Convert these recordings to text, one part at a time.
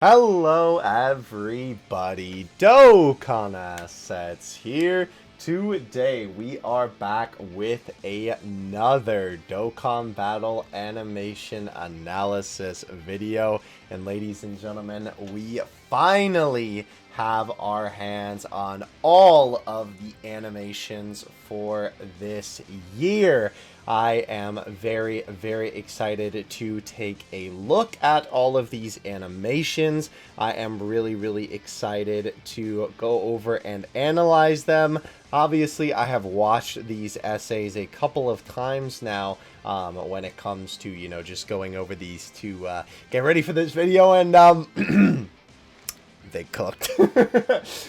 Hello everybody, Dokkan Assets here. Today we are back with another Dokkan Battle animation analysis video. And ladies and gentlemen, we finally have our hands on all of the animations for this year. I am very, very excited to take a look at all of these animations. I am really excited to go over and analyze them. Obviously, I have watched these essays a couple of times now when it comes to, just going over these to get ready for this video. And they cooked.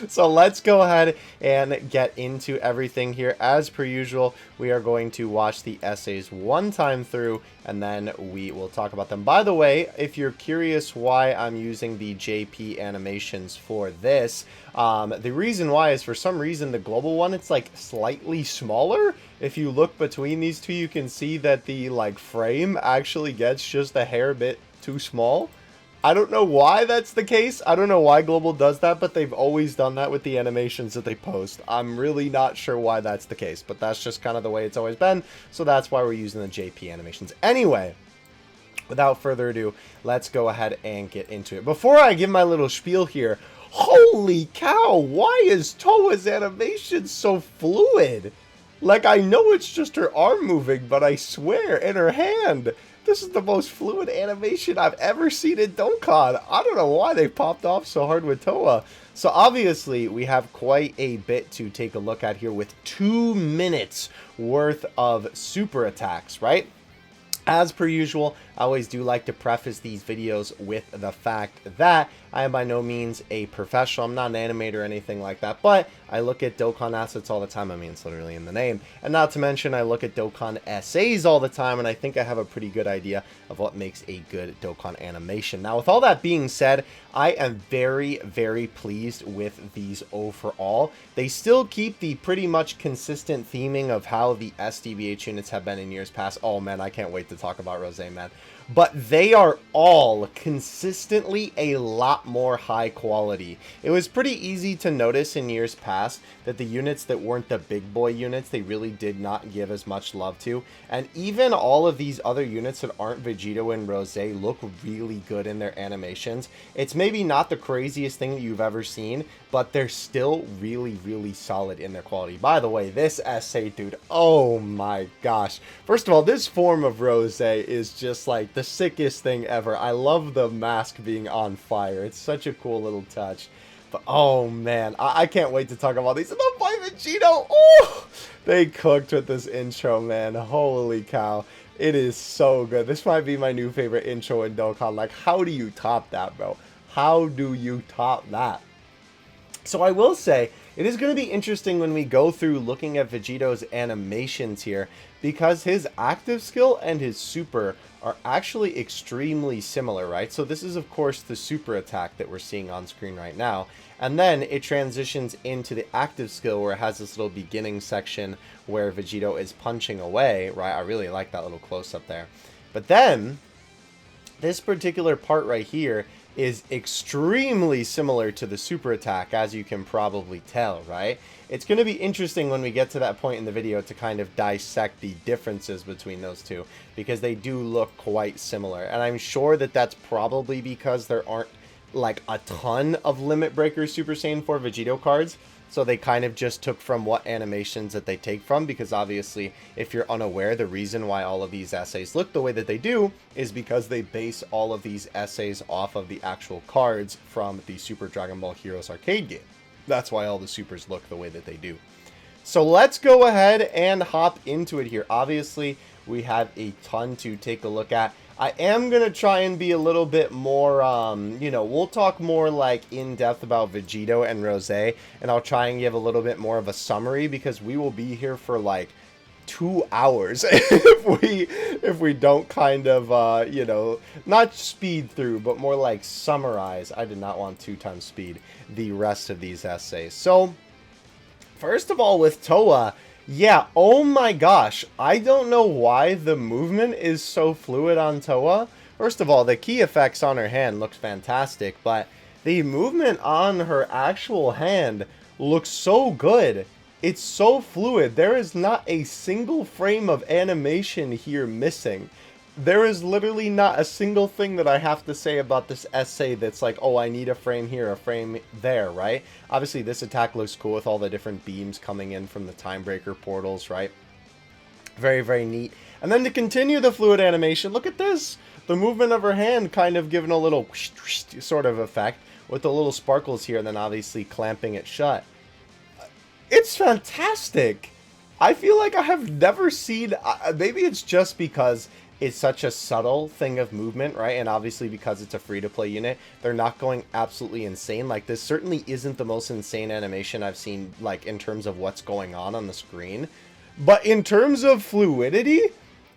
So let's go ahead and get into everything here. As per usual, we are going to watch the essays one time through and then we will talk about them. By the way, if you're curious why I'm using the JP animations for this, the reason why is for some reason the global one, it's like slightly smaller. If you look between these two, you can see that the frame actually gets just a hair bit too small. I don't know why that's the case. I don't know why Global does that, but they've always done that with the animations that they post. I'm really not sure why that's the case, but that's just kind of the way it's always been. So that's why we're using the JP animations. Anyway, without further ado, let's go ahead and get into it. Before I give my little spiel here, holy cow, why is Toa's animation so fluid? Like, I know it's just her arm moving, but I swear, in her hand, this is the most fluid animation I've ever seen in Dokkan. I don't know why they popped off so hard with Toa. So obviously, we have quite a bit to take a look at here with 2 minutes worth of super attacks, right? As per usual, I always do like to preface these videos with the fact that I am by no means a professional. I'm not an animator or anything like that, but I look at Dokkan assets all the time. I mean, it's literally in the name. And not to mention, I look at Dokkan essays all the time, and I think I have a pretty good idea of what makes a good Dokkan animation. Now, with all that being said, I am very pleased with these overall. They still keep the pretty much consistent theming of how the SDBH units have been in years past. Oh man, I can't wait to talk about Rosé, man. But they are all consistently a lot more high quality. It was pretty easy to notice in years past that the units that weren't the big boy units, they really did not give as much love to. And even all of these other units that aren't Vegito and Rosé look really good in their animations. It's maybe not the craziest thing that you've ever seen, but they're still really solid in their quality. By the way, this essay, dude, oh my gosh. First of all, this form of Rosé is just like the sickest thing ever. I love the mask being on fire. It's such a cool little touch. But oh man, I can't wait to talk about these. And the by Vegito, oh, they cooked with this intro, man. Holy cow. It is so good. This might be my new favorite intro in Dokkan. Like, how do you top that, bro? How do you top that? So I will say, it is going to be interesting when we go through looking at Vegito's animations here, because his active skill and his super are actually extremely similar, right? So this is, of course, the super attack that we're seeing on screen right now. And then it transitions into the active skill where it has this little beginning section where Vegito is punching away, right? I really like that little close-up there. But then, this particular part right here is extremely similar to the super attack, as you can probably tell, right? It's going to be interesting when we get to that point in the video to kind of dissect the differences between those two, because they do look quite similar. And I'm sure that that's probably because there aren't like a ton of Limit Breaker Super Saiyan 4 Vegito cards. So they kind of just took from what animations that they take from, because obviously, if you're unaware, the reason why all of these essays look the way that they do is because they base all of these essays off of the actual cards from the Super Dragon Ball Heroes arcade game. That's why all the supers look the way that they do. So let's go ahead and hop into it here. Obviously, we have a ton to take a look at. I am going to try and be a little bit more, we'll talk more like in depth about Vegito and Rosé, and I'll try and give a little bit more of a summary, because we will be here for like 2 hours if we don't kind of, not speed through, but more like summarize. I did not want 2 times speed the rest of these essays. So, first of all, with Toa, yeah, oh my gosh, I don't know why the movement is so fluid on Toa, First of all, the key effects on her hand looks fantastic, but the movement on her actual hand looks so good. It's so fluid. There is not a single frame of animation here missing. There is literally not a single thing that I have to say about this essay that's like, oh, I need a frame here, a frame there, right? Obviously, this attack looks cool with all the different beams coming in from the time breaker portals, right? Very, very neat. And then to continue the fluid animation, look at this. The movement of her hand kind of giving a little sort of effect with the little sparkles here and then obviously clamping it shut. It's fantastic. I feel like I have never seen, maybe it's just because it's such a subtle thing of movement, right? And obviously because it's a free-to-play unit, they're not going absolutely insane. Like, this certainly isn't the most insane animation I've seen, like, in terms of what's going on the screen. But in terms of fluidity,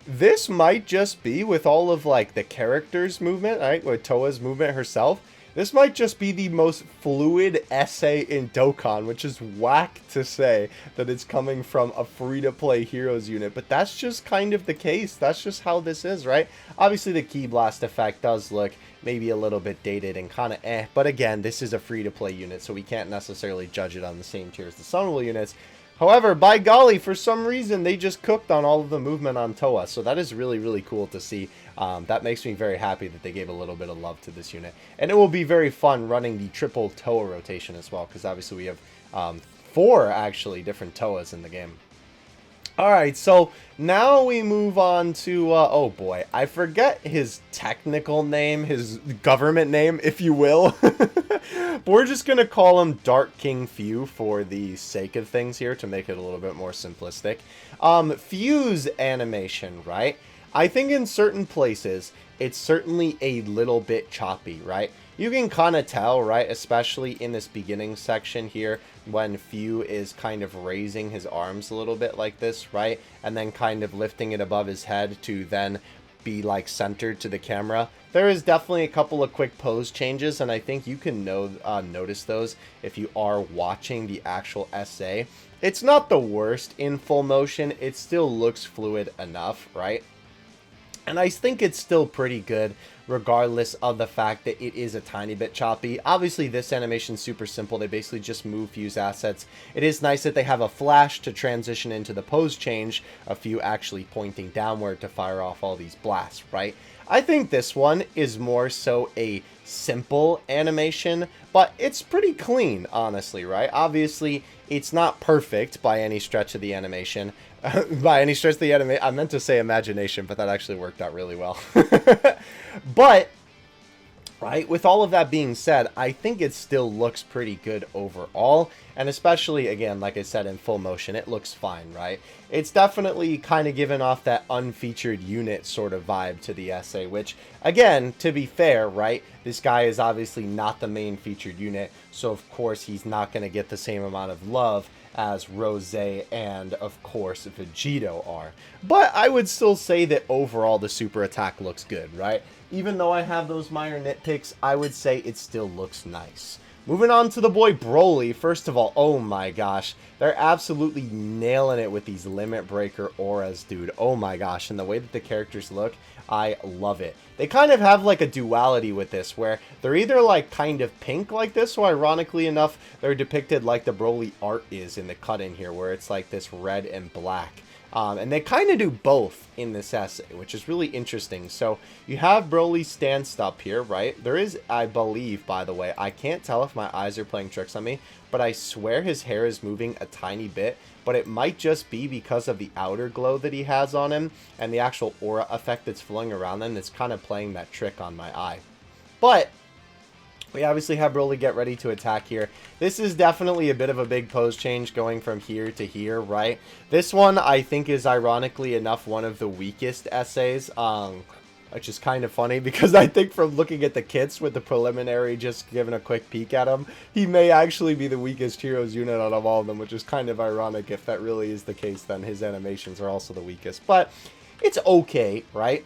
this might just be, with all of, like, the character's movement, right? With Toa's movement herself, this might just be the most fluid essay in Dokkan, which is whack to say that it's coming from a free-to-play Heroes unit, but that's just kind of the case. That's just how this is, right? Obviously, the Ki Blast effect does look maybe a little bit dated and kind of but again, this is a free-to-play unit, so we can't necessarily judge it on the same tier as the Sunwell units. However, by golly, for some reason, they just cooked on all of the movement on Toa, so that is really, really cool to see. That makes me very happy that they gave a little bit of love to this unit. And it will be very fun running the triple Toa rotation as well, because obviously we have 4, actually, different Toas in the game. Alright, so now we move on to, oh boy, I forget his technical name, his government name, if you will. But we're just going to call him Dark King Few for the sake of things here to make it a little bit more simplistic. Few's animation, right? I think in certain places, it's certainly a little bit choppy, right? You can kind of tell, right, especially in this beginning section here, when Few is kind of raising his arms a little bit like this, right? And then kind of lifting it above his head to then be like centered to the camera. There is definitely a couple of quick pose changes, and I think you can notice those if you are watching the actual essay. It's not the worst in full motion. It still looks fluid enough, right? And I think it's still pretty good, regardless of the fact that it is a tiny bit choppy. Obviously, this animation is super simple. They basically just move Few's assets. It is nice that they have a flash to transition into the pose change, a Few actually pointing downward to fire off all these blasts, right? I think this one is more so a simple animation, but it's pretty clean, honestly, right? Obviously, it's not perfect by any stretch of the animation. By any stretch of the anime, I meant to say imagination, but that actually worked out really well. But, right, with all of that being said, I think it still looks pretty good overall. And especially, again, like I said, in full motion, it looks fine, right? It's definitely kind of giving off that unfeatured unit sort of vibe to the essay, which, again, to be fair, right, this guy is obviously not the main featured unit, so of course he's not going to get the same amount of love as Rosé and, of course, Vegito are. But I would still say that overall the super attack looks good, right? Even though I have those minor nitpicks, I would say it still looks nice. Moving on to the boy Broly. First of all, oh my gosh, they're absolutely nailing it with these limit breaker auras, dude. Oh my gosh, and the way that the characters look, I love it. They kind of have like a duality with this, where they're either like kind of pink like this, or ironically enough, they're depicted like the Broly art is in the cut in here, where it's like this red and black. And they kind of do both in this essay, which is really interesting. So you have Broly stanced up here, right? There is, I believe, by the way, I can't tell if my eyes are playing tricks on me, but I swear his hair is moving a tiny bit, but it might just be because of the outer glow that he has on him and the actual aura effect that's flowing around him that's kind of playing that trick on my eye. But we obviously have Broly get ready to attack here. This is definitely a bit of a big pose change going from here to here, right? This one, I think, is ironically enough one of the weakest essays, which is kind of funny because I think from looking at the kits with the preliminary, just giving a quick peek at him, he may actually be the weakest Heroes unit out of all of them, which is kind of ironic. If that really is the case, then his animations are also the weakest. But it's okay, right?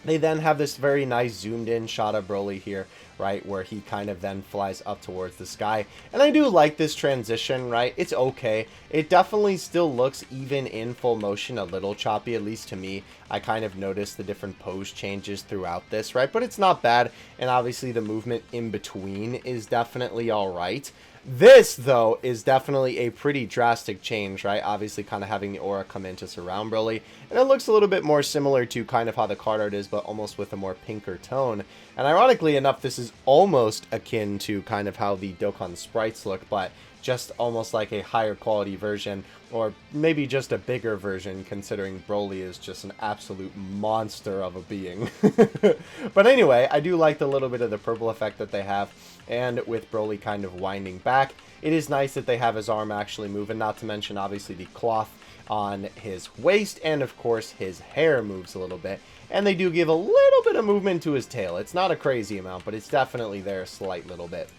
They then have this very nice zoomed in shot of Broly here, right, where he kind of then flies up towards the sky. And I do like this transition, right? It's okay. It definitely still looks, even in full motion, a little choppy, at least to me. I kind of noticed the different pose changes throughout this, right? But it's not bad, and obviously the movement in between is definitely all right. This, though, is definitely a pretty drastic change, right? Obviously kind of having the aura come in to surround Broly. And it looks a little bit more similar to kind of how the card art is, but almost with a more pinker tone. And ironically enough, this is almost akin to kind of how the Dokkan sprites look, but just almost like a higher quality version, or maybe just a bigger version, considering Broly is just an absolute monster of a being. But anyway, I do like the little bit of the purple effect that they have, and with Broly kind of winding back, it is nice that they have his arm actually moving, not to mention obviously the cloth on his waist, and of course his hair moves a little bit, and they do give a little bit of movement to his tail. It's not a crazy amount, but it's definitely there a slight little bit.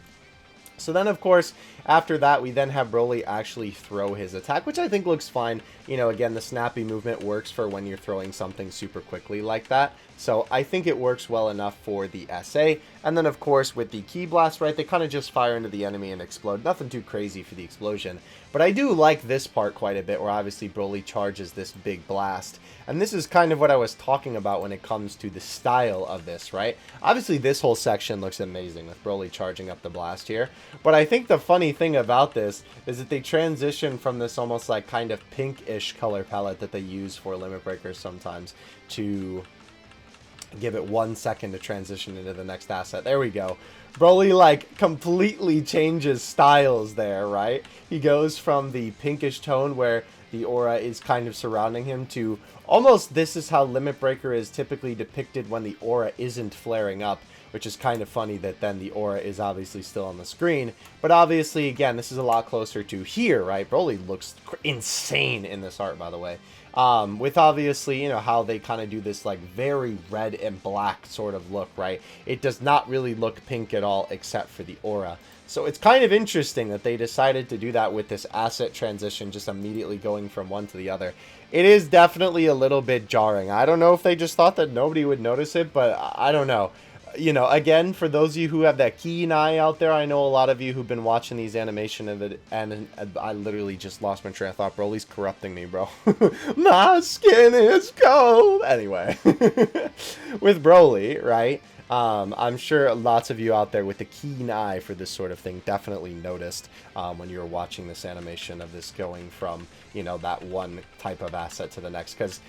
So then, of course, after that, we then have Broly actually throw his attack, which I think looks fine. You know, again, the snappy movement works for when you're throwing something super quickly like that. So I think it works well enough for the SA. And then, of course, with the Ki Blast, right, they kind of just fire into the enemy and explode. Nothing too crazy for the explosion. But I do like this part quite a bit, where obviously Broly charges this big blast. And this is kind of what I was talking about when it comes to the style of this, right? Obviously, this whole section looks amazing with Broly charging up the blast here. But I think the funny thing about this is that they transition from this almost like kind of pinkish color palette that they use for Limit Breakers sometimes to give it 1 second to transition into the next asset. There we go. Broly, like, completely changes styles there, right? He goes from the pinkish tone where the aura is kind of surrounding him to almost this is how Limit Breaker is typically depicted when the aura isn't flaring up, which is kind of funny that then the aura is obviously still on the screen. But obviously, again, this is a lot closer to here, right? Broly looks insane in this art, by the way. With obviously, you know, how they kind of do this like very red and black sort of look, right? It does not really look pink at all except for the aura. So it's kind of interesting that they decided to do that with this asset transition, just immediately going from one to the other. It is definitely a little bit jarring. I don't know if they just thought that nobody would notice it, but I don't know. You know, again, for those of you who have that keen eye out there, I know a lot of you who've been watching these animation of it, and I literally just lost my train of thought. Broly's corrupting me, bro. My skin is cold. Anyway, with Broly, right? I'm sure lots of you out there with the keen eye for this sort of thing definitely noticed when you were watching this animation of this going from, you know, that one type of asset to the next, because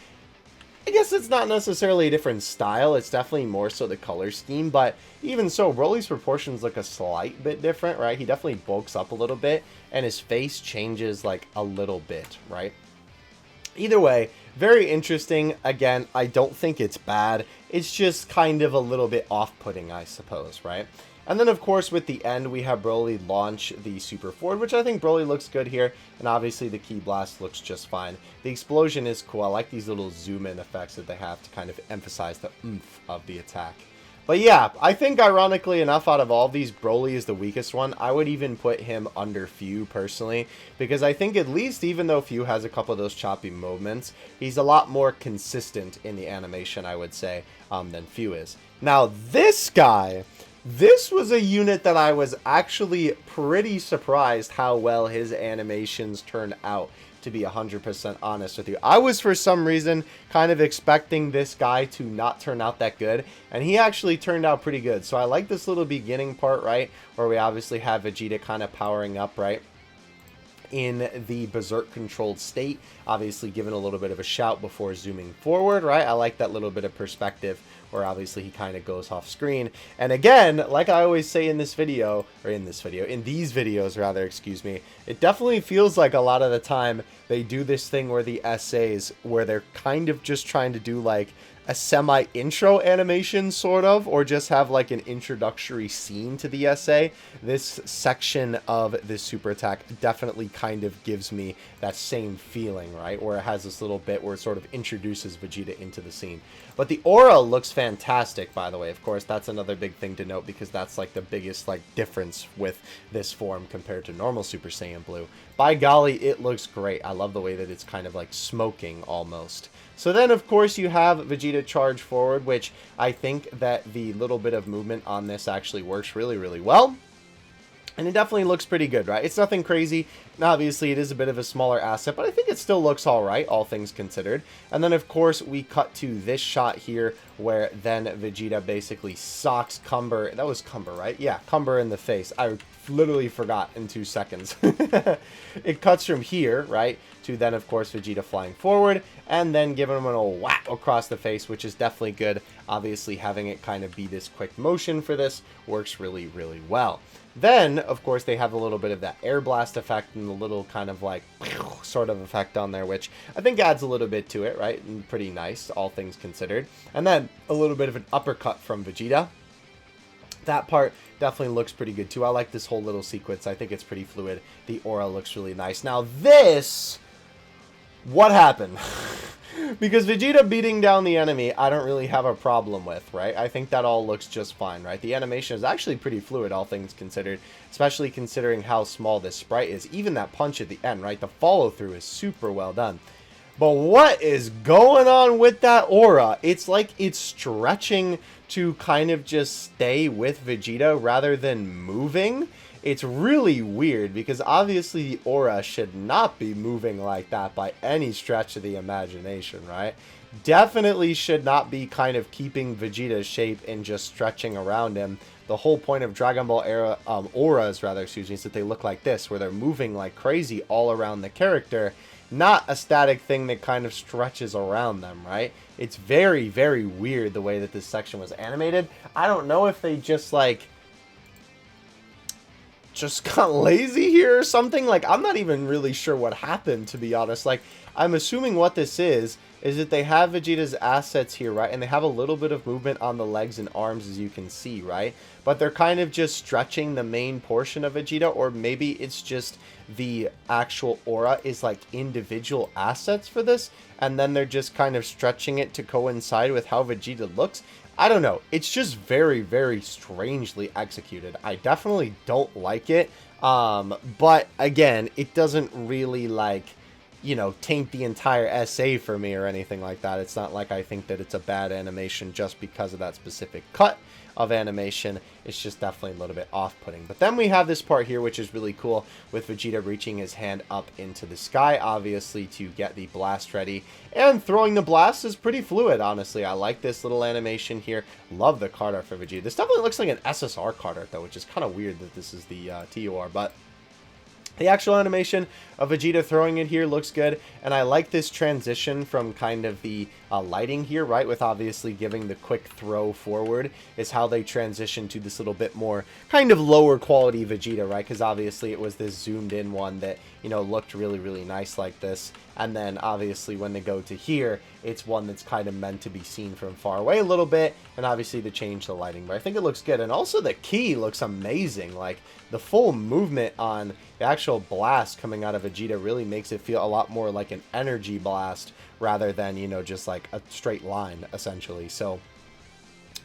I guess it's not necessarily a different style, it's definitely more so the color scheme, but even so, Broly's proportions look a slight bit different, right? He definitely bulks up a little bit, and his face changes like a little bit, right? Either way, very interesting. Again, I don't think it's bad, it's just kind of a little bit off-putting, I suppose, right? And then, of course, with the end, we have Broly launch the Super Forward, which I think Broly looks good here. And obviously, the Ki Blast looks just fine. The explosion is cool. I like these little zoom-in effects that they have to kind of emphasize the oomph of the attack. But yeah, I think, ironically enough, out of all of these, Broly is the weakest one. I would even put him under Few, personally. Because I think at least, even though Few has a couple of those choppy moments, he's a lot more consistent in the animation, I would say, than Few is. Now, this guy... This was a unit that I was actually pretty surprised how well his animations turned out, to be 100% honest with you. I was, for some reason, kind of expecting this guy to not turn out that good, and he actually turned out pretty good. So I like this little beginning part, right, where we obviously have Vegeta kind of powering up, right, in the Berserk controlled state, obviously given a little bit of a shout before zooming forward, right? I like that little bit of perspective where obviously he kind of goes off screen. And again, like I always say in this video, or in these videos rather, excuse me, it definitely feels like a lot of the time they do this thing where the essays, where they're kind of just trying to do like a semi-intro animation, sort of, or just have like an introductory scene to the essay. This section of this super attack definitely kind of gives me that same feeling, right? Where it has this little bit where it sort of introduces Vegeta into the scene. But the aura looks fantastic, by the way. Of course, that's another big thing to note, because that's like the biggest like difference with this form compared to normal Super Saiyan Blue. By golly, it looks great. I love the way that it's kind of like smoking almost. So then, of course, you have Vegeta charge forward, which I think that the little bit of movement on this actually works really, really well. And it definitely looks pretty good, right? It's nothing crazy. Now, obviously, it is a bit of a smaller asset, but I think it still looks all right, all things considered. And then, of course, we cut to this shot here where then Vegeta basically socks Cumber. That was Cumber, right? Yeah, Cumber in the face. I literally forgot in 2 seconds. It cuts from here, right, to then, of course, Vegeta flying forward and then giving him an old whack across the face, which is definitely good. Obviously, having it kind of be this quick motion for this works really, really well. Then, of course, they have a little bit of that air blast effect and a little kind of like sort of effect on there, which I think adds a little bit to it, right? And pretty nice, all things considered. And then a little bit of an uppercut from Vegeta. That part definitely looks pretty good too. I like this whole little sequence. I think it's pretty fluid. The aura looks really nice. Now this, what happened? Because Vegeta beating down the enemy, I don't really have a problem with, right? I think that all looks just fine, right? The animation is actually pretty fluid, all things considered, especially considering how small this sprite is. Even that punch at the end, right? The follow-through is super well done. But what is going on with that aura? It's like it's stretching to kind of just stay with Vegeta rather than moving. It's really weird because obviously the aura should not be moving like that by any stretch of the imagination, right? Definitely should not be kind of keeping Vegeta's shape and just stretching around him. The whole point of Dragon Ball era auras, rather, excuse me, is that they look like this, where they're moving like crazy all around the character, not a static thing that kind of stretches around them, right? It's very, very weird the way that this section was animated. I don't know if they just like got lazy here or something. Like, I'm not even really sure what happened, to be honest. Like, I'm assuming what this is that they have Vegeta's assets here, right? And they have a little bit of movement on the legs and arms, as you can see, right? But they're kind of just stretching the main portion of Vegeta, or maybe it's just the actual aura is like individual assets for this, and then they're just kind of stretching it to coincide with how Vegeta looks. I don't know. It's just very, very strangely executed. I definitely don't like it. But again, it doesn't really like, you know, taint the entire SA for me or anything like that. It's not like I think that it's a bad animation just because of that specific cut of animation. It's just definitely a little bit off-putting. But then we have this part here, which is really cool, with Vegeta reaching his hand up into the sky, obviously, to get the blast ready. And throwing the blast is pretty fluid, honestly. I like this little animation here. Love the card art for Vegeta. This definitely looks like an SSR card art, though, which is kind of weird that this is the TOR, but the actual animation of Vegeta throwing it here looks good, and I like this transition from kind of the lighting here, right, with obviously giving the quick throw forward, is how they transition to this little bit more kind of lower quality Vegeta, right, because obviously it was this zoomed in one that, you know, looked really, really nice like this, and then obviously when they go to here, it's one that's kind of meant to be seen from far away a little bit, and obviously to change the lighting, but I think it looks good, and also the ki looks amazing. Like, the full movement on the actual blast coming out of Vegeta really makes it feel a lot more like an energy blast rather than, you know, just like a straight line, essentially. So,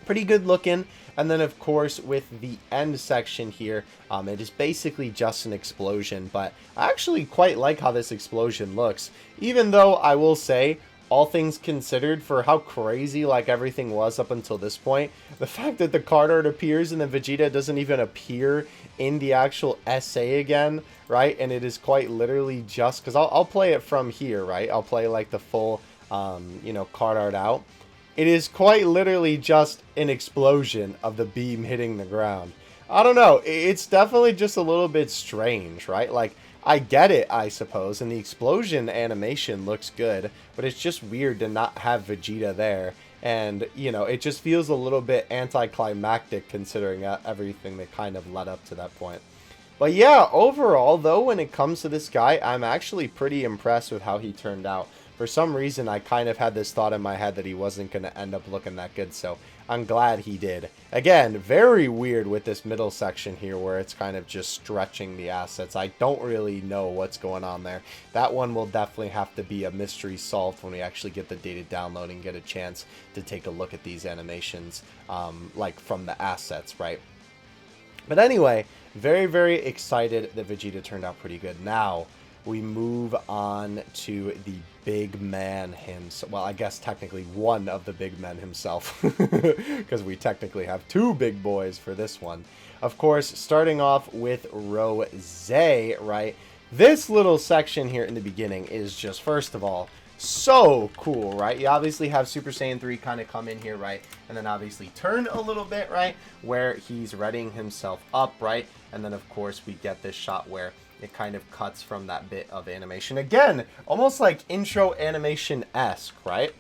pretty good looking. And then, of course, with the end section here, it is basically just an explosion, but I actually quite like how this explosion looks, even though I will say, all things considered, for how crazy like everything was up until this point, the fact that the card art appears and then Vegeta doesn't even appear in the actual SA again, right? And it is quite literally just, because I'll play it from here, right? I'll play like the full, you know, card art out. It is quite literally just an explosion of the beam hitting the ground. I don't know. It's definitely just a little bit strange, right? Like, I get it, I suppose, and the explosion animation looks good, but it's just weird to not have Vegeta there, and, you know, it just feels a little bit anticlimactic considering everything that kind of led up to that point. But yeah, overall, though, when it comes to this guy, I'm actually pretty impressed with how he turned out. For some reason, I kind of had this thought in my head that he wasn't going to end up looking that good, so I'm glad he did. Again, very weird with this middle section here where it's kind of just stretching the assets. I don't really know what's going on there. That one will definitely have to be a mystery solved when we actually get the data download and get a chance to take a look at these animations, like from the assets, right? But anyway, very, very excited that Vegeta turned out pretty good. Now, we move on to the big man himself. Well, I guess technically one of the big men himself, because we technically have two big boys for this one. Of course, starting off with Rosé, right? This little section here in the beginning is just, first of all, so cool, right? You obviously have Super Saiyan 3 kind of come in here, right? And then obviously turn a little bit, right? Where he's readying himself up, right? And then, of course, we get this shot where it kind of cuts from that bit of animation. Again, almost like intro animation-esque, right?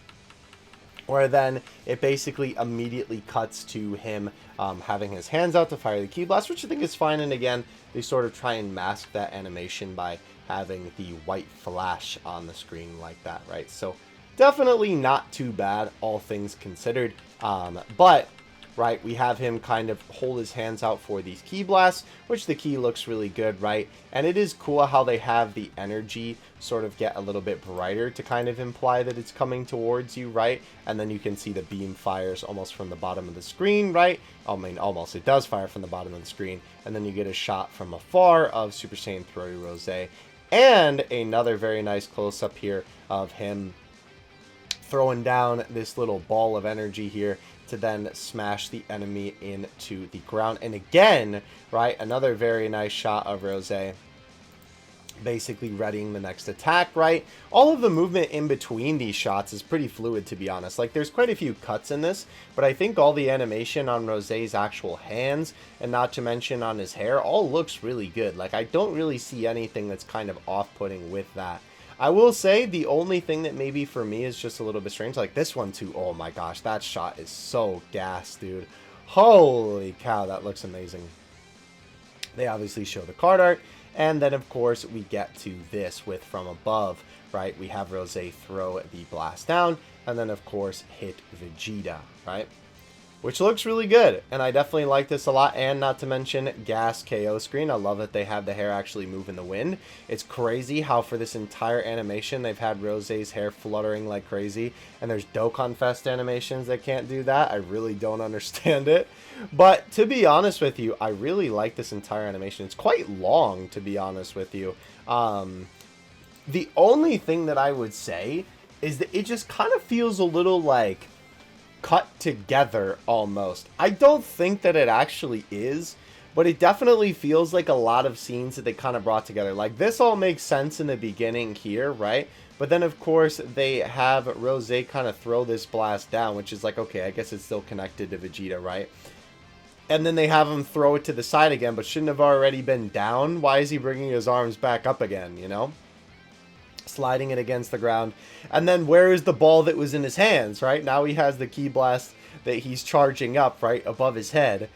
Where then it basically immediately cuts to him having his hands out to fire the Ki Blast, which I think is fine. And again, they sort of try and mask that animation by having the white flash on the screen like that, right? So definitely not too bad, all things considered. But right, we have him kind of hold his hands out for these Ki Blasts, which the Ki looks really good, right? And it is cool how they have the energy sort of get a little bit brighter to kind of imply that it's coming towards you, right? And then you can see the beam fires almost from the bottom of the screen, right? I mean, almost. It does fire from the bottom of the screen. And then you get a shot from afar of Super Saiyan 3 Rosé. And another very nice close-up here of him throwing down this little ball of energy here to then smash the enemy into the ground. And again, right, another very nice shot of Rosé basically readying the next attack, right? All of the movement in between these shots is pretty fluid, to be honest. Like, there's quite a few cuts in this, but I think all the animation on Rosé's actual hands, and not to mention on his hair, all looks really good. Like, I don't really see anything that's kind of off-putting with that. I will say the only thing that maybe for me is just a little bit strange, like this one too. Oh my gosh, that shot is so gas, dude. Holy cow, that looks amazing. They obviously show the card art, and then of course we get to this with from above, right? We have Rosé throw the blast down, and then of course hit Vegeta, right? Which looks really good, and I definitely like this a lot. And not to mention gas KO screen. I love that they have the hair actually move in the wind. It's crazy how for this entire animation they've had Rosé's hair fluttering like crazy, and there's Dokkan Fest animations that can't do that. I really don't understand it, but to be honest with you, I really like this entire animation. It's quite long, to be honest with you. The only thing that I would say is that it just kind of feels a little like cut together almost. I don't think that it actually is, but it definitely feels like a lot of scenes that they kind of brought together. Like, this all makes sense in the beginning here, right? But then of course they have Rosé kind of throw this blast down, which is like, okay, I guess it's still connected to Vegeta, right? And then they have him throw it to the side again, but shouldn't have already been down. Why is he bringing his arms back up again, you know? Sliding it against the ground. And then where is the ball that was in his hands, right? Now he has the Ki Blast that he's charging up right above his head,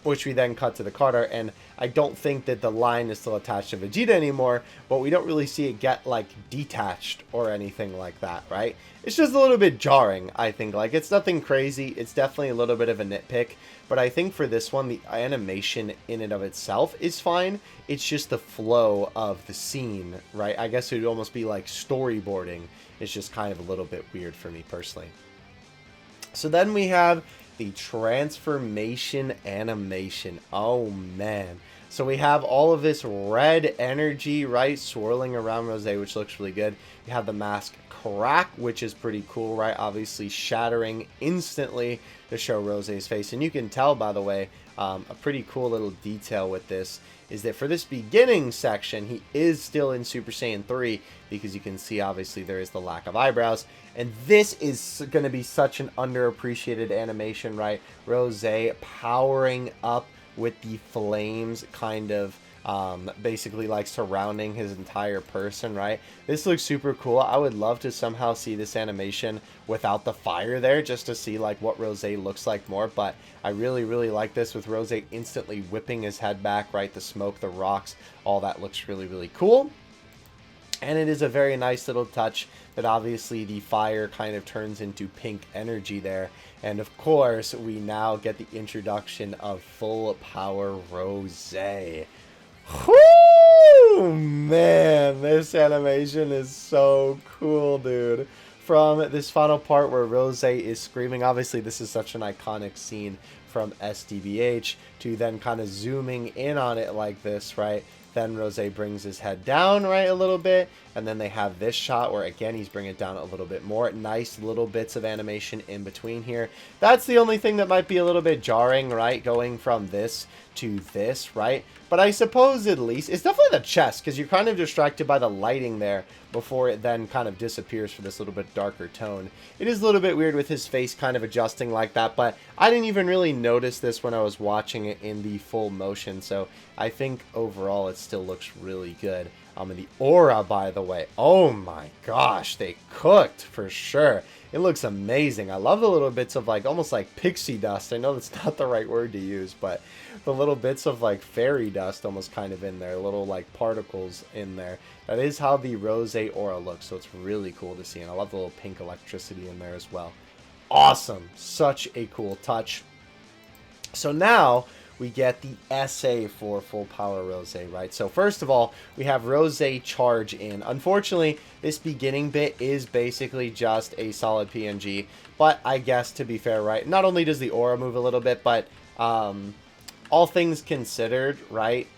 which we then cut to the card art. And I don't think that the line is still attached to Vegeta anymore, but we don't really see it get like detached or anything like that, right? It's just a little bit jarring, I think. Like, it's nothing crazy. It's definitely a little bit of a nitpick, but I think for this one, the animation in and of itself is fine. It's just the flow of the scene, right? I guess it would almost be like storyboarding. It's just kind of a little bit weird for me personally. So then we have the transformation animation. Oh man. So we have all of this red energy, right, swirling around Rosé, which looks really good. You have the mask crack, which is pretty cool, right? Obviously shattering instantly to show Rosé's face. And you can tell, by the way, a pretty cool little detail with this is that for this beginning section, he is still in Super Saiyan 3, because you can see obviously there is the lack of eyebrows. And this is going to be such an underappreciated animation, right? Rosé powering up with the flames kind of basically like surrounding his entire person, right? This looks super cool. I would love to somehow see this animation without the fire there, just to see like what Rosé looks like more. But I really like this with Rosé instantly whipping his head back, right? The smoke, the rocks, all that looks really cool. And it is a very nice little touch that obviously the fire kind of turns into pink energy there. And of course, we now get the introduction of full power Rosé. Whoo! Man, this animation is so cool, dude. From this final part where Rosé is screaming, obviously this is such an iconic scene from SDBH, to then kind of zooming in on it like this, right? Then Rosé brings his head down, right, a little bit. And then they have this shot where, again, he's bringing it down a little bit more. Nice little bits of animation in between here. That's the only thing that might be a little bit jarring, right, going from this to this, right? But I suppose at least, it's definitely the chest, because you're kind of distracted by the lighting there before it then kind of disappears for this little bit darker tone. It is a little bit weird with his face kind of adjusting like that, but I didn't even really notice this when I was watching it in the full motion, so I think overall it still looks really good. And the aura, by the way, oh my gosh, they cooked for sure. It looks amazing. I love the little bits of like almost like pixie dust. I know that's not the right word to use, but the little bits of like fairy dust almost kind of in there, little like particles in there. That is how the Rosé aura looks, so it's really cool to see. And I love the little pink electricity in there as well. Awesome. Such a cool touch. So now we get the SA for full power Rosé, right? So first of all, we have Rosé charge in. Unfortunately, this beginning bit is basically just a solid PNG, but I guess to be fair, right, not only does the aura move a little bit, but all things considered, right,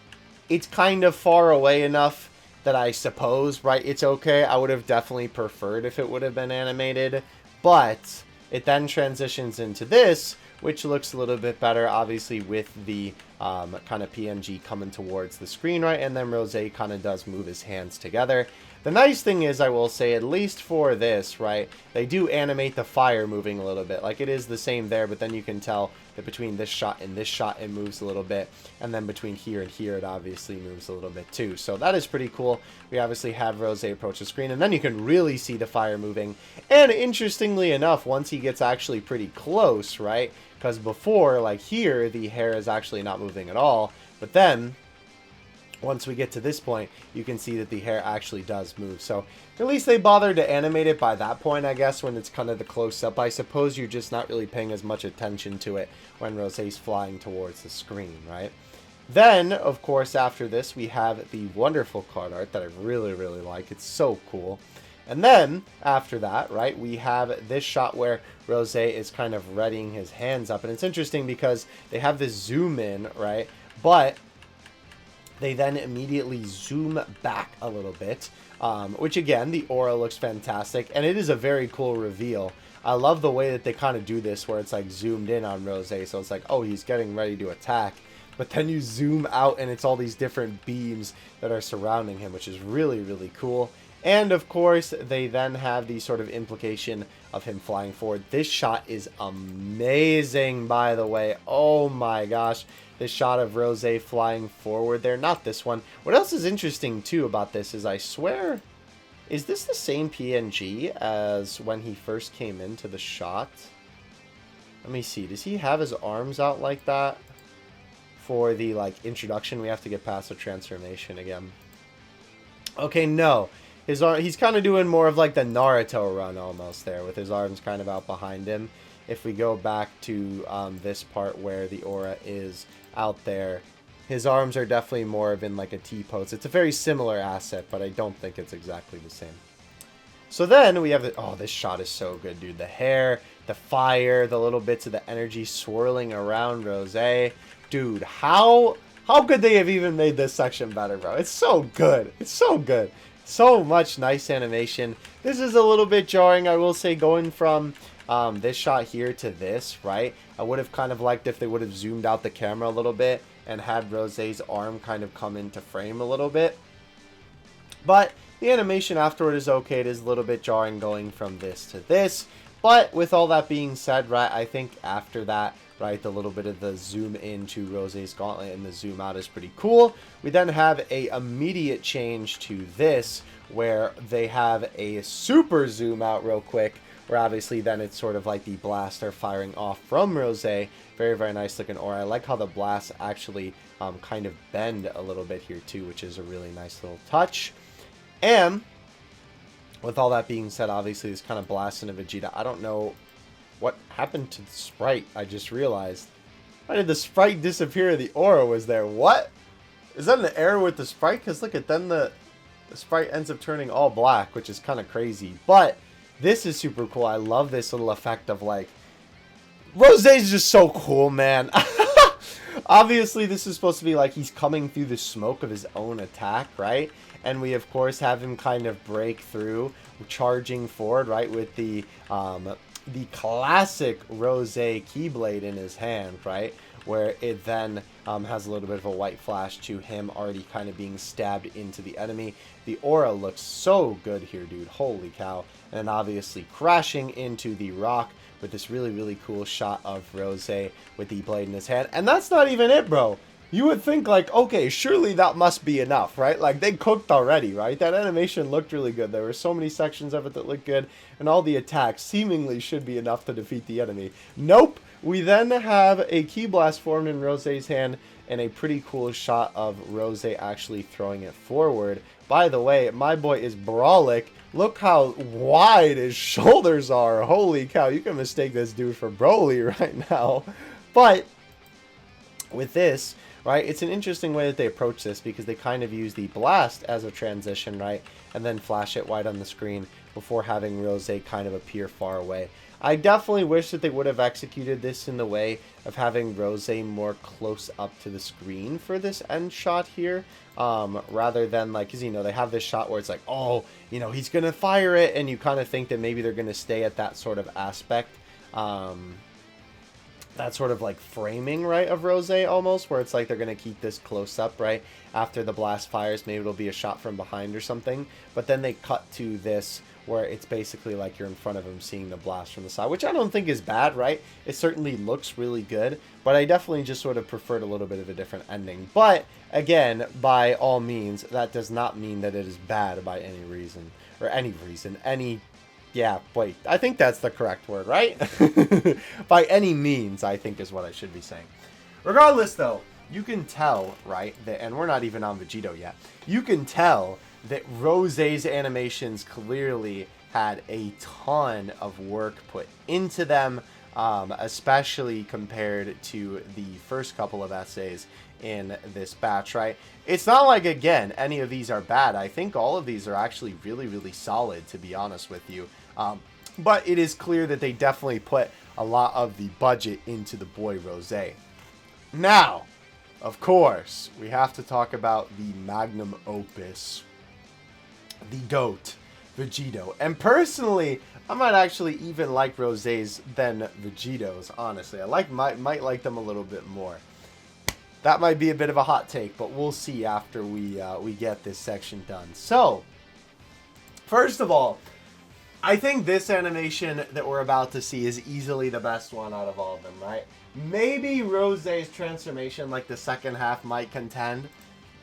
it's kind of far away enough that I suppose, right, it's okay. I would have definitely preferred if it would have been animated, but it then transitions into this, which looks a little bit better, obviously, with the kind of PNG coming towards the screen, right? And then Rosé kind of does move his hands together. The nice thing is, I will say, at least for this, right, they do animate the fire moving a little bit. Like, it is the same there, but then you can tell that between this shot, it moves a little bit. And then between here and here, it obviously moves a little bit too. So that is pretty cool. We obviously have Rosé approach the screen, and then you can really see the fire moving. And interestingly enough, once he gets actually pretty close, right, because before, like here, the hair is actually not moving at all. But then, once we get to this point, you can see that the hair actually does move. So at least they bothered to animate it by that point, I guess, when it's kind of the close-up. I suppose you're just not really paying as much attention to it when Rosé's flying towards the screen, right? Then, of course, after this, we have the wonderful card art that I really, really like. It's so cool. And then, after that, right, we have this shot where Rosé is kind of readying his hands up. And it's interesting because they have this zoom in, right, but they then immediately zoom back a little bit, which, again, the aura looks fantastic. And it is a very cool reveal. I love the way that they kind of do this where it's, like, zoomed in on Rosé. So it's like, oh, he's getting ready to attack. But then you zoom out, and it's all these different beams that are surrounding him, which is really, really cool. And, of course, they then have the sort of implication of him flying forward. This shot is amazing, by the way. Oh, my gosh. This shot of Rosé flying forward there. Not this one. What else is interesting, too, about this is I swear, is this the same PNG as when he first came into the shot? Let me see. Does he have his arms out like that for the, like, introduction? We have to get past the transformation again. Okay, no. He's kind of doing more of like the Naruto run almost there, with his arms kind of out behind him. If we go back to this part where the aura is out there, his arms are definitely more of in like a T-pose. It's a very similar asset, but I don't think it's exactly the same. So then we have the, oh, this shot is so good, dude. The hair, the fire, the little bits of the energy swirling around Rosé. Dude, how could they have even made this section better, bro? It's so good. It's so good. So much nice animation. This is a little bit jarring, I will say, going from this shot here to this, right? I would have kind of liked if they would have zoomed out the camera a little bit and had Rosé's arm kind of come into frame a little bit. But the animation afterward is okay. It is a little bit jarring going from this to this. But with all that being said, right, I think after that, right, the little bit of the zoom into Rosé's gauntlet and the zoom out is pretty cool. We then have a immediate change to this where they have a super zoom out real quick, where obviously then it's sort of like the blaster firing off from Rosé. Very, very nice looking aura. I like how the blasts actually kind of bend a little bit here too, which is a really nice little touch. And with all that being said, obviously this kind of blast into Vegeta. I don't know what happened to the sprite. I just realized. Why did the sprite disappear? The aura was there. What? Is that an error with the sprite? Because look at then the sprite ends up turning all black, which is kind of crazy. But this is super cool. I love this little effect of like, Rosé's just so cool, man. Obviously, this is supposed to be like he's coming through the smoke of his own attack, right? And we, of course, have him kind of break through, charging forward, right, with the classic Rosé Keyblade in his hand, right? Where it then has a little bit of a white flash to him already kind of being stabbed into the enemy. The aura looks so good here, dude. Holy cow. And then obviously crashing into the rock with this really, really cool shot of Rosé with the blade in his hand. And that's not even it, bro. You would think, like, okay, surely that must be enough, right? Like, they cooked already, right? That animation looked really good. There were so many sections of it that looked good, and all the attacks seemingly should be enough to defeat the enemy. Nope! We then have a Ki Blast formed in Rosé's hand, and a pretty cool shot of Rosé actually throwing it forward. By the way, my boy is Brawlic. Look how wide his shoulders are. Holy cow, you can mistake this dude for Broly right now. But with this, right, it's an interesting way that they approach this because they kind of use the blast as a transition, right, and then flash it wide on the screen before having Rosé kind of appear far away. I definitely wish that they would have executed this in the way of having Rosé more close up to the screen for this end shot here, rather than, like, because, you know, they have this shot where it's like, oh, you know, he's going to fire it, and you kind of think that maybe they're going to stay at that sort of aspect, that sort of like framing, right, of Rosé almost, where it's like they're going to keep this close up, right, after the blast fires. Maybe it'll be a shot from behind or something, but then they cut to this where it's basically like you're in front of him seeing the blast from the side, which I don't think is bad, right? It certainly looks really good, but I definitely just sort of preferred a little bit of a different ending. But again, by all means, that does not mean that it is bad by any reason, or any reason, any... Yeah, wait, I think that's the correct word, right? By any means, I think is what I should be saying. Regardless, though, you can tell, right, that, and we're not even on Vegito yet, you can tell that Rosé's animations clearly had a ton of work put into them, especially compared to the first couple of essays in this batch, right? It's not like, again, any of these are bad. I think all of these are actually really, really solid, to be honest with you. But it is clear that they definitely put a lot of the budget into the boy Rosé. Now, of course, we have to talk about the magnum opus, the GOAT, Vegito. And personally, I might actually even like Rosé's than Vegito's, honestly. I might like them a little bit more. That might be a bit of a hot take, but we'll see after we get this section done. So, first of all, I think this animation that we're about to see is easily the best one out of all of them, right? Maybe Rosé's transformation, like the second half, might contend.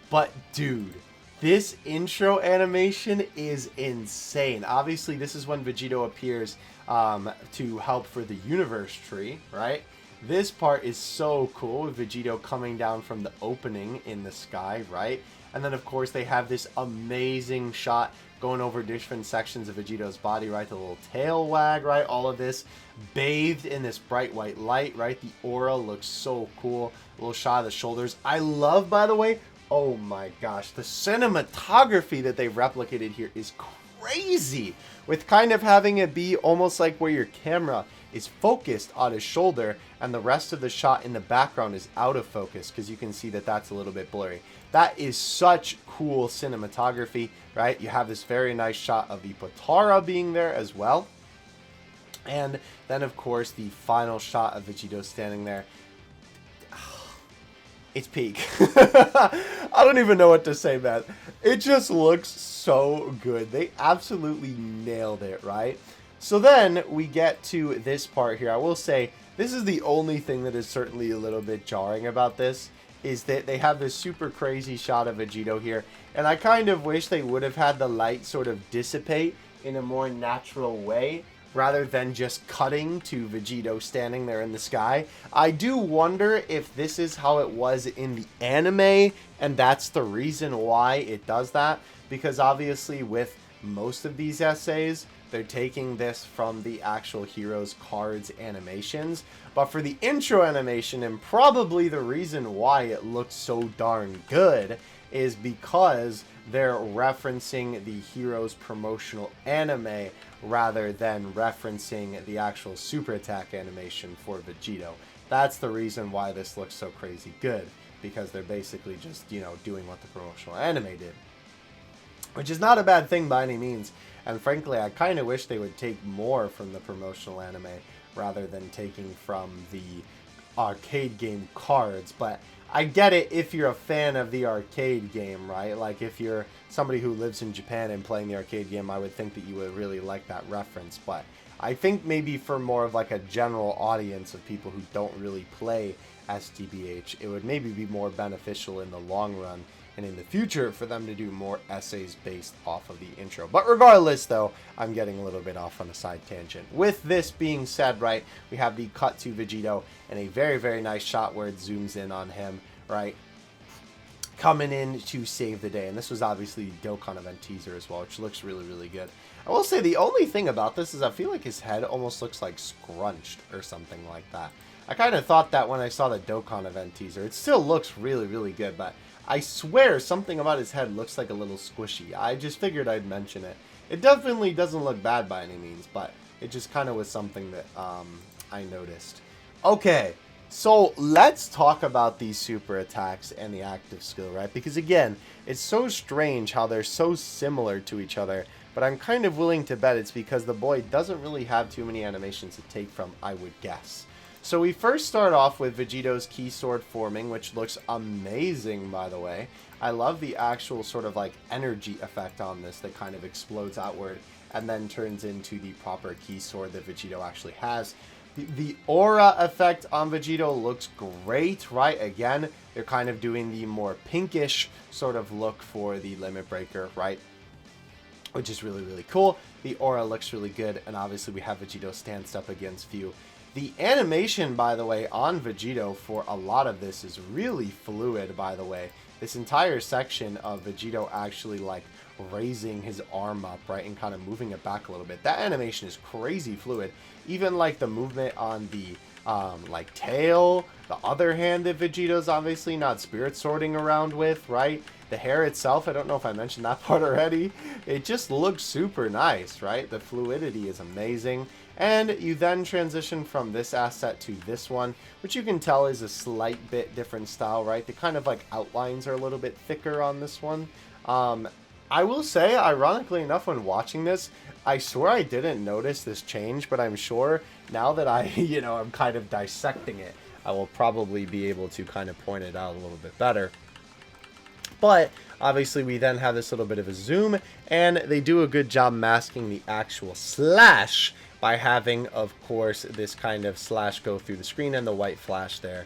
But, dude, this intro animation is insane. Obviously, this is when Vegito appears to help for the universe tree, right? This part is so cool with Vegito coming down from the opening in the sky, right? And then, of course, they have this amazing shot going over different sections of Vegito's body, right? The little tail wag, right? All of this bathed in this bright white light, right? The aura looks so cool. A little shot of the shoulders. I love, by the way, oh my gosh, the cinematography that they've replicated here is crazy. With kind of having it be almost like where your camera is focused on his shoulder and the rest of the shot in the background is out of focus because you can see that that's a little bit blurry. That is such cool cinematography, right? You have this very nice shot of the Potara being there as well. And then, of course, the final shot of Vegito standing there. It's peak. I don't even know what to say, man. It just looks so good. They absolutely nailed it, right? So then we get to this part here. I will say, this is the only thing that is certainly a little bit jarring about this, is that they have this super crazy shot of Vegito here. And I kind of wish they would have had the light sort of dissipate in a more natural way, rather than just cutting to Vegito standing there in the sky. I do wonder if this is how it was in the anime, and that's the reason why it does that. Because obviously with most of these essays, they're taking this from the actual Heroes cards animations. But for the intro animation, and probably the reason why it looks so darn good, is because they're referencing the Heroes promotional anime rather than referencing the actual Super Attack animation for Vegito. That's the reason why this looks so crazy good, because they're basically just, you know, doing what the promotional anime did. Which is not a bad thing by any means, and frankly, I kind of wish they would take more from the promotional anime rather than taking from the arcade game cards. But I get it if you're a fan of the arcade game, right? Like, if you're somebody who lives in Japan and playing the arcade game, I would think that you would really like that reference. But I think maybe for more of like a general audience of people who don't really play SDBH, it would maybe be more beneficial in the long run and in the future for them to do more essays based off of the intro. But regardless, though, I'm getting a little bit off on a side tangent. With this being said, right, we have the cut to Vegito and a very, very nice shot where it zooms in on him, right, coming in to save the day. And this was obviously the Dokkan event teaser as well, which looks really, really good. I will say the only thing about this is I feel like his head almost looks like scrunched or something like that. I kind of thought that when I saw the Dokkan event teaser. It still looks really, really good, but I swear something about his head looks like a little squishy. I just figured I'd mention it. It definitely doesn't look bad by any means, but it just kind of was something that I noticed. Okay, so let's talk about these super attacks and the active skill, right? Because again, it's so strange how they're so similar to each other, but I'm kind of willing to bet it's because the boy doesn't really have too many animations to take from, I would guess. So we first start off with Vegito's key sword forming, which looks amazing, by the way. I love the actual sort of like energy effect on this that kind of explodes outward and then turns into the proper key sword that Vegito actually has. The aura effect on Vegito looks great, right? Again, they're kind of doing the more pinkish sort of look for the limit breaker, right? Which is really, really cool. The aura looks really good, and obviously we have Vegito stance up against View. The animation, by the way, on Vegito for a lot of this is really fluid, by the way. This entire section of Vegito actually, like, raising his arm up, right, and kind of moving it back a little bit. That animation is crazy fluid. Even, like, the movement on the, like, tail, the other hand that Vegito's obviously not spirit sorting around with, right? The hair itself, I don't know if I mentioned that part already. It just looks super nice, right? The fluidity is amazing. And you then transition from this asset to this one, which you can tell is a slight bit different style, right? The kind of like outlines are a little bit thicker on this one. I will say, ironically enough, when watching this, I swear I didn't notice this change, but I'm sure now that I, you know, I'm kind of dissecting it, I will probably be able to kind of point it out a little bit better. But obviously we then have this little bit of a zoom, and they do a good job masking the actual slash by having, of course, this kind of slash go through the screen and the white flash there,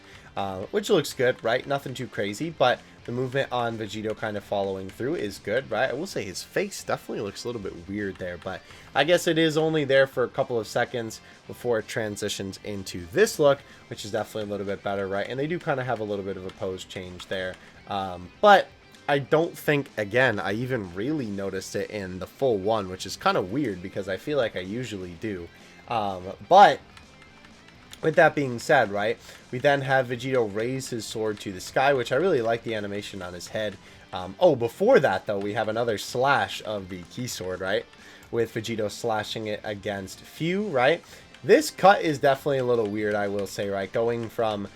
which looks good, right? Nothing too crazy, but the movement on Vegito kind of following through is good, right? I will say his face definitely looks a little bit weird there, but I guess it is only there for a couple of seconds before it transitions into this look, which is definitely a little bit better, right? And they do kind of have a little bit of a pose change there, but I don't think, again, I even really noticed it in the full one, which is kind of weird because I feel like I usually do. But with that being said, right, we then have Vegito raise his sword to the sky, which I really like the animation on his head. Oh, before that, though, we have another slash of the key sword, right, with Vegito slashing it against Few, right? This cut is definitely a little weird, I will say, right, going from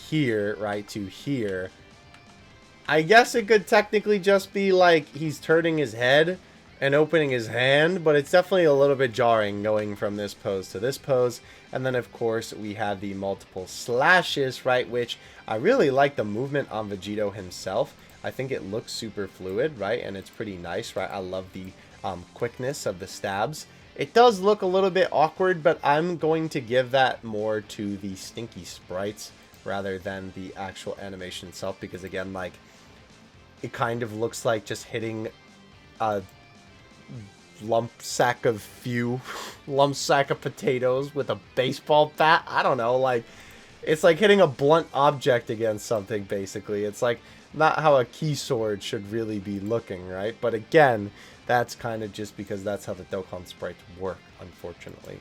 here, right, to here. I guess it could technically just be like he's turning his head and opening his hand, but it's definitely a little bit jarring going from this pose to this pose. And then, of course, we have the multiple slashes, right, which I really like the movement on Vegito himself. I think it looks super fluid, right, and it's pretty nice, right? I love the quickness of the stabs. It does look a little bit awkward, but I'm going to give that more to the stinky sprites rather than the actual animation itself, because, again, like, it kind of looks like just hitting a lump sack of potatoes with a baseball bat. I don't know, like, it's like hitting a blunt object against something, basically. It's like not how a key sword should really be looking, right? But again, that's kind of just because that's how the Dokkan sprites work, unfortunately.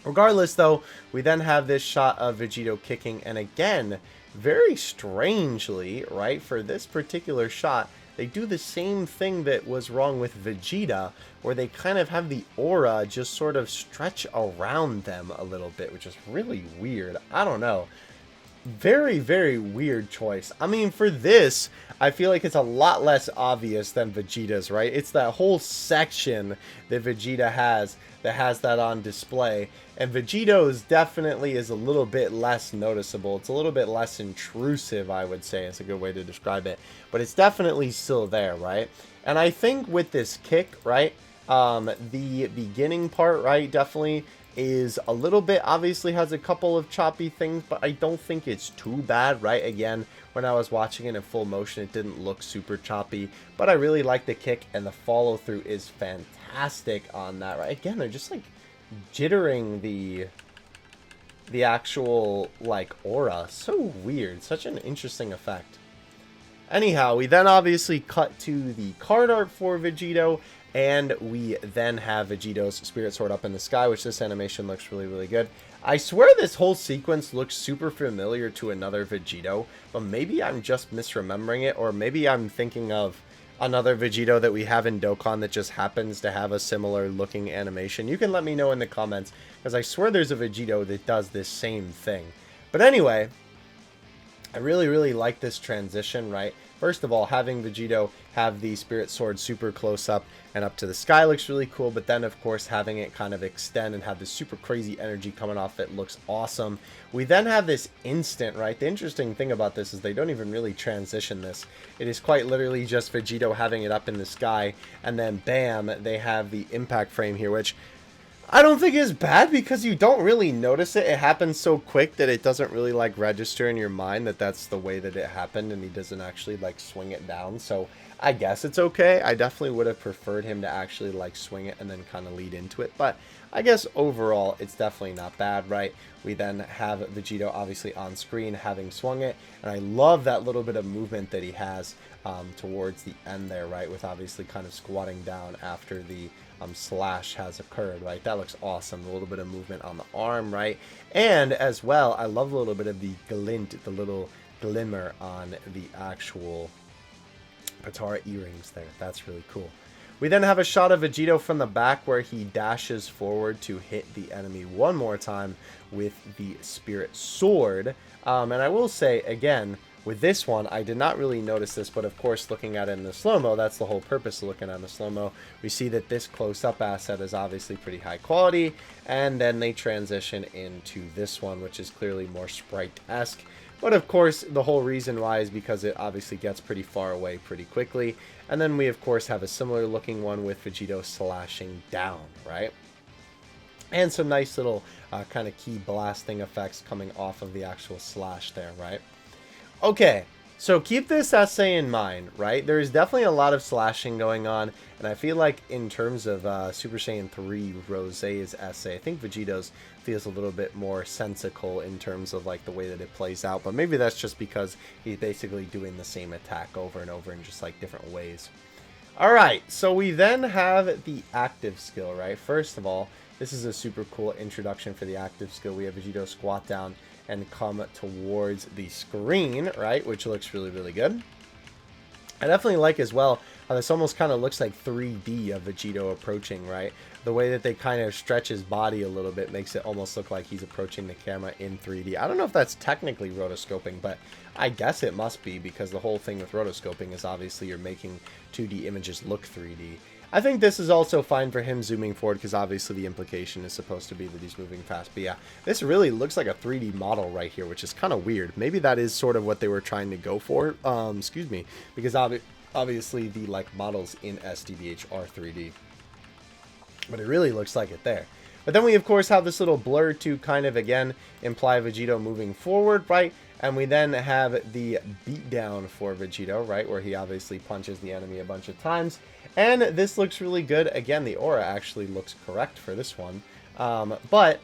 Regardless, though, we then have this shot of Vegito kicking, and again, very strangely, right, for this particular shot, they do the same thing that was wrong with Vegeta, where they kind of have the aura just sort of stretch around them a little bit, which is really weird. I don't know. Very, very weird choice. I mean, for this, I feel like it's a lot less obvious than Vegeta's, right? It's that whole section that Vegeta has that has that on display. And Vegito's definitely is a little bit less noticeable. It's a little bit less intrusive, I would say. It's a good way to describe it. But it's definitely still there, right? And I think with this kick, right, the beginning part, right, definitely is a little bit, obviously has a couple of choppy things, but I don't think it's too bad, right? Again, when I was watching it in full motion, it didn't look super choppy, but I really like the kick, and the follow through is fantastic on that, right? Again, they're just like jittering the actual like aura. So weird, such an interesting effect. Anyhow, we then obviously cut to the card art for Vegito, and we then have Vegito's Spirit Sword up in the sky, which this animation looks really, really good. I swear this whole sequence looks super familiar to another Vegito, but maybe I'm just misremembering it, or maybe I'm thinking of another Vegito that we have in Dokkan that just happens to have a similar looking animation. You can let me know in the comments, because I swear there's a Vegito that does this same thing. But anyway, I really, really like this transition, right? First of all, having Vegito have the Spirit Sword super close up and up to the sky looks really cool, but then of course having it kind of extend and have this super crazy energy coming off it looks awesome. We then have this instant, right? The interesting thing about this is they don't even really transition this. It is quite literally just Vegito having it up in the sky, and then bam, they have the impact frame here, which I don't think is bad because you don't really notice it. It happens so quick that it doesn't really like register in your mind that that's the way that it happened, and he doesn't actually like swing it down. So I guess it's okay. I definitely would have preferred him to actually like swing it and then kind of lead into it, but I guess overall it's definitely not bad, right? We then have Vegito obviously on screen having swung it, and I love that little bit of movement that he has towards the end there, right? With obviously kind of squatting down after the slash has occurred, right? That looks awesome. A little bit of movement on the arm, right? And as well, I love a little bit of the glint, the little glimmer on the actual Patara earrings there. That's really cool. We then have a shot of Vegito from the back where he dashes forward to hit the enemy one more time with the Spirit Sword. And I will say, again, with this one, I did not really notice this, but of course, looking at it in the slow-mo, that's the whole purpose of looking at the slow-mo. We see that this close-up asset is obviously pretty high quality, and then they transition into this one, which is clearly more sprite-esque. But of course, the whole reason why is because it obviously gets pretty far away pretty quickly. And then we, of course, have a similar-looking one with Vegito slashing down, right? And some nice little kind of key blasting effects coming off of the actual slash there, right? Okay, so keep this essay in mind, right? There is definitely a lot of slashing going on, and I feel like in terms of Super Saiyan 3 Rosé's essay, I think Vegito's feels a little bit more sensical in terms of like the way that it plays out, but maybe that's just because he's basically doing the same attack over and over in just like different ways. Alright, so we then have the active skill, right? First of all, this is a super cool introduction for the active skill. We have Vegito squat down and come towards the screen, right, which looks really, really good. I definitely like as well how this almost kind of looks like 3D of Vegito approaching, right? The way that they kind of stretch his body a little bit makes it almost look like he's approaching the camera in 3D. I don't know if that's technically rotoscoping, but I guess it must be, because the whole thing with rotoscoping is obviously you're making 2D images look 3D. I think this is also fine for him zooming forward, because obviously the implication is supposed to be that he's moving fast. But yeah, this really looks like a 3D model right here, which is kind of weird. Maybe that is sort of what they were trying to go for. Excuse me, because obviously the like models in SDBH are 3D. But it really looks like it there. But then we of course have this little blur to kind of again imply Vegito moving forward, right? And we then have the beatdown for Vegito, right? Where he obviously punches the enemy a bunch of times. And this looks really good. Again, the aura actually looks correct for this one. But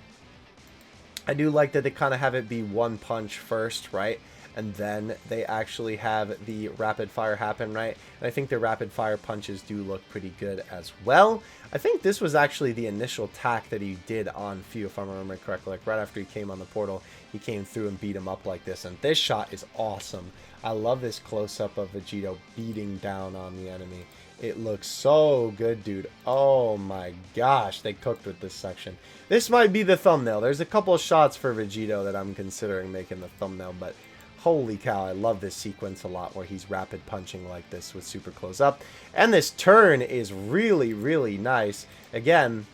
I do like that they kind of have it be one punch first, right? And then they actually have the rapid fire happen, right? And I think the rapid fire punches do look pretty good as well. I think this was actually the initial attack that he did on Few, if I remember correctly. Like right after he came on the portal, he came through and beat him up like this. And this shot is awesome. I love this close-up of Vegito beating down on the enemy. It looks so good, dude. Oh my gosh, they cooked with this section. This might be the thumbnail. There's a couple of shots for Vegito that I'm considering making the thumbnail, but holy cow, I love this sequence a lot where he's rapid punching like this with super close up. And this turn is really, really nice. Again,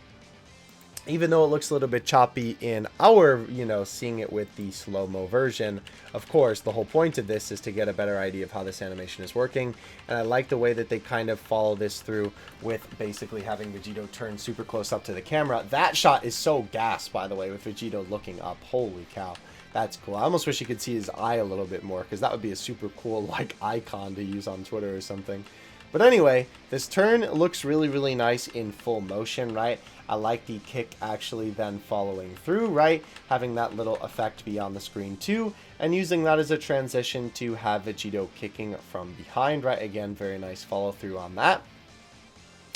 even though it looks a little bit choppy in our, seeing it with the slow-mo version, of course, the whole point of this is to get a better idea of how this animation is working. And I like the way that they kind of follow this through with basically having Vegito turn super close up to the camera. That shot is so gas, by the way, with Vegito looking up. Holy cow. That's cool. I almost wish you could see his eye a little bit more, because that would be a super cool, like, icon to use on Twitter or something. But anyway, this turn looks really, really nice in full motion, right? I like the kick actually then following through, right? Having that little effect be on the screen too, and using that as a transition to have Vegito kicking from behind, right? Again, very nice follow through on that.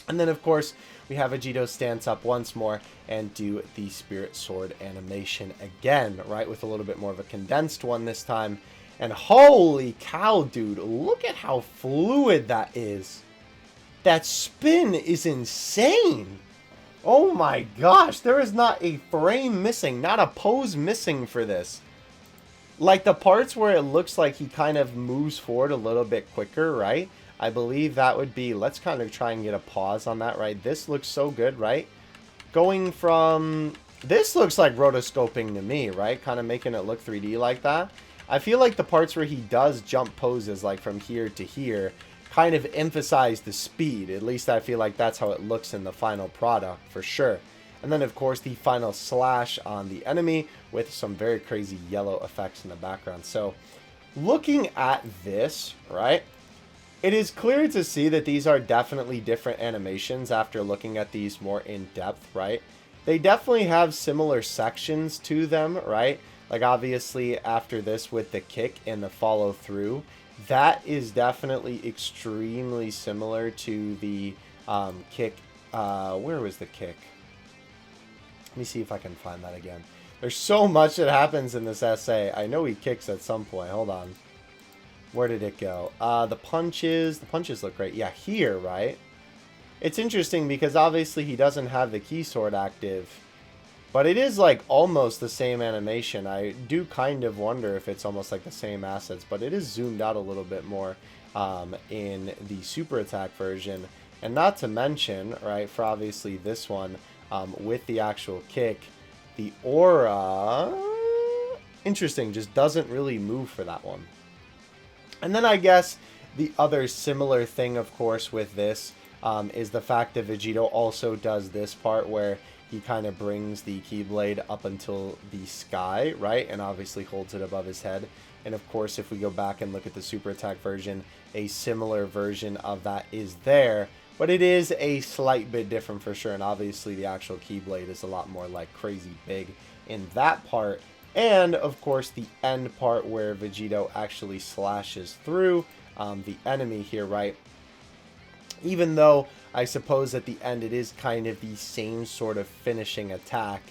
And then, of course, we have Vegito stance up once more and do the Spirit Sword animation again, right? With a little bit more of a condensed one this time. And holy cow, dude, look at how fluid that is. That spin is insane. Oh my gosh, there is not a frame missing, not a pose missing for this. Like the parts where it looks like he kind of moves forward a little bit quicker, right? I believe that would be, let's kind of try and get a pause on that, right? This looks so good, right? Going from, this looks like rotoscoping to me, right? Kind of making it look 3D like that. I feel like the parts where he does jump poses, like from here to here, kind of emphasize the speed. At least I feel like that's how it looks in the final product, for sure. And then, of course, the final slash on the enemy with some very crazy yellow effects in the background. So, looking at this, right, it is clear to see that these are definitely different animations after looking at these more in depth, right? They definitely have similar sections to them, right? Like, obviously, after this with the kick and the follow through, that is definitely extremely similar to the kick. Where was the kick? Let me see if I can find that again. There's so much that happens in this essay. I know he kicks at some point. Hold on. Where did it go? The punches look great. Yeah, here, right? It's interesting because obviously he doesn't have the key sword active. But it is like almost the same animation. I do kind of wonder if it's almost like the same assets, but it is zoomed out a little bit more in the super attack version. And not to mention, right, for obviously this one, with the actual kick, the aura, interesting, just doesn't really move for that one. And then I guess the other similar thing, of course, with this is the fact that Vegito also does this part where he kind of brings the Keyblade up until the sky, right? And obviously holds it above his head. And of course, if we go back and look at the super attack version, a similar version of that is there. But it is a slight bit different for sure. And obviously the actual Keyblade is a lot more like crazy big in that part. And of course the end part where Vegito actually slashes through the enemy here, right? Even though I suppose at the end it is kind of the same sort of finishing attack,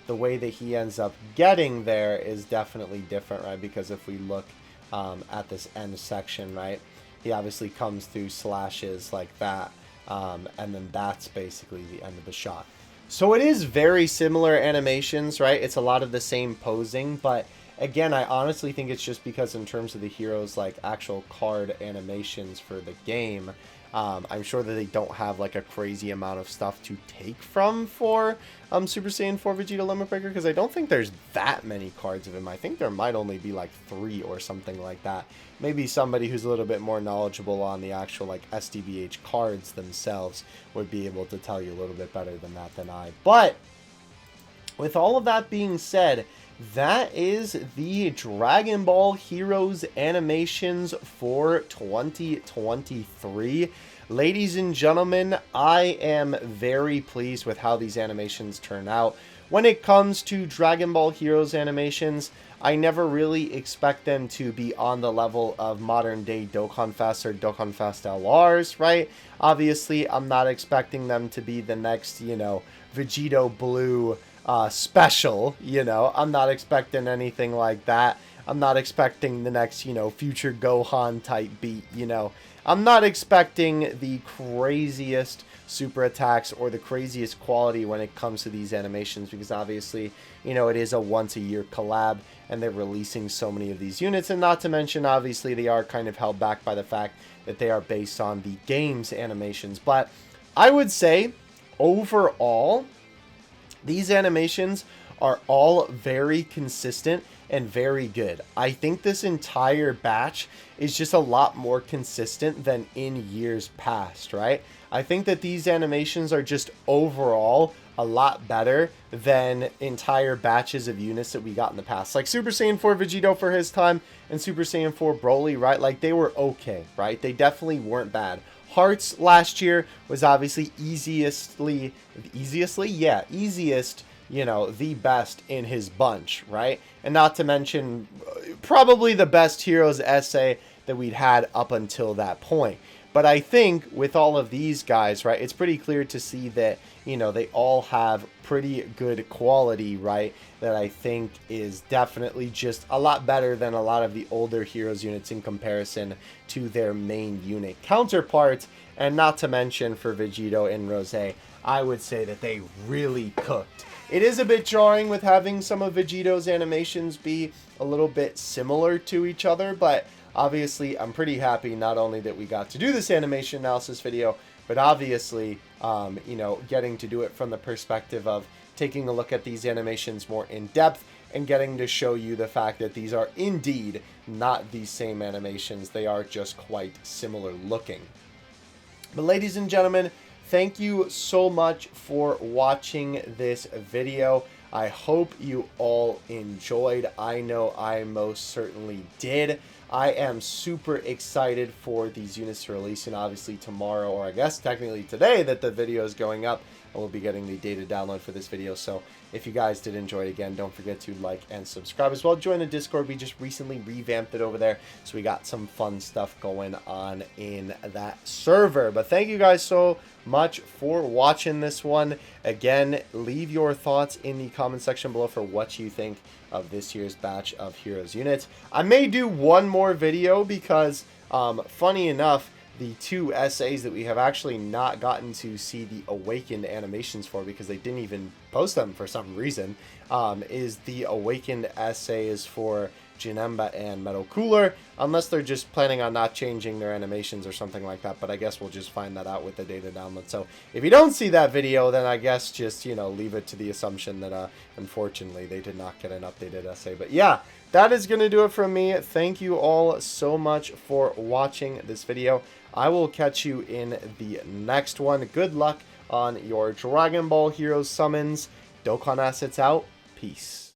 the way that he ends up getting there is definitely different, right? Because if we look at this end section, right, he obviously comes through slashes like that, and then that's basically the end of the shot. So it is very similar animations, right? It's a lot of the same posing, but again, I honestly think it's just because in terms of the heroes, like actual card animations for the game, I'm sure that they don't have like a crazy amount of stuff to take from for Super Saiyan 4 Vegeta Limit Breaker, because I don't think there's that many cards of him. I think there might only be like 3 or something like that. Maybe somebody who's a little bit more knowledgeable on the actual like SDBH cards themselves would be able to tell you a little bit better than that than I. But with all of that being said, that is the Dragon Ball Heroes animations for 2023. Ladies and gentlemen, I am very pleased with how these animations turn out. When it comes to Dragon Ball Heroes animations, I never really expect them to be on the level of modern day Dokkan Fest or Dokkan Fest LRs, right? Obviously, I'm not expecting them to be the next, Vegito Blue special, I'm not expecting anything like that. I'm not expecting the next, you know, future Gohan type beat, you know. I'm not expecting the craziest super attacks or the craziest quality when it comes to these animations, because obviously, you know, it is a once-a-year collab and they're releasing so many of these units, and not to mention, obviously, they are kind of held back by the fact that they are based on the game's animations. But I would say, overall, these animations are all very consistent and very good. I think this entire batch is just a lot more consistent than in years past, right? I think that these animations are just overall a lot better than entire batches of units that we got in the past. Like Super Saiyan 4 Vegito for his time and Super Saiyan 4 Broly, right? Like, they were okay, right? They definitely weren't bad. Hearts last year was obviously easiest, you know, the best in his bunch, right? And not to mention, probably the best Heroes essay that we'd had up until that point. But I think with all of these guys, right, it's pretty clear to see that, you know, they all have pretty good quality, right, that I think is definitely just a lot better than a lot of the older Heroes units in comparison to their main unit counterparts. And not to mention for Vegito and Rosé, I would say that they really cooked. It is a bit jarring with having some of Vegito's animations be a little bit similar to each other, but obviously I'm pretty happy not only that we got to do this animation analysis video, but obviously, you know, getting to do it from the perspective of taking a look at these animations more in depth and getting to show you the fact that these are indeed not the same animations. They are just quite similar looking. But ladies and gentlemen, thank you so much for watching this video. I hope you all enjoyed. I know I most certainly did. I am super excited for these units to release, and obviously tomorrow, or I guess technically today that the video is going up, I will be getting the data download for this video. So if you guys did enjoy it, again, don't forget to like and subscribe as well. Join the Discord. We just recently revamped it over there, so we got some fun stuff going on in that server. But thank you guys so much for watching this one. Again, leave your thoughts in the comment section below for what you think of this year's batch of Heroes units. I may do one more video because, funny enough, the two essays that we have actually not gotten to see the Awakened animations for, because they didn't even post them for some reason, is the Awakened essays for Janemba and Metal Cooler, unless they're just planning on not changing their animations or something like that. But I guess we'll just find that out with the data download. So if you don't see that video, then I guess just, you know, leave it to the assumption that unfortunately they did not get an updated essay. But yeah, that is going to do it from me. Thank you all so much for watching this video. I will catch you in the next one. Good luck on your Dragon Ball Heroes summons. Dokkan Assets out. Peace.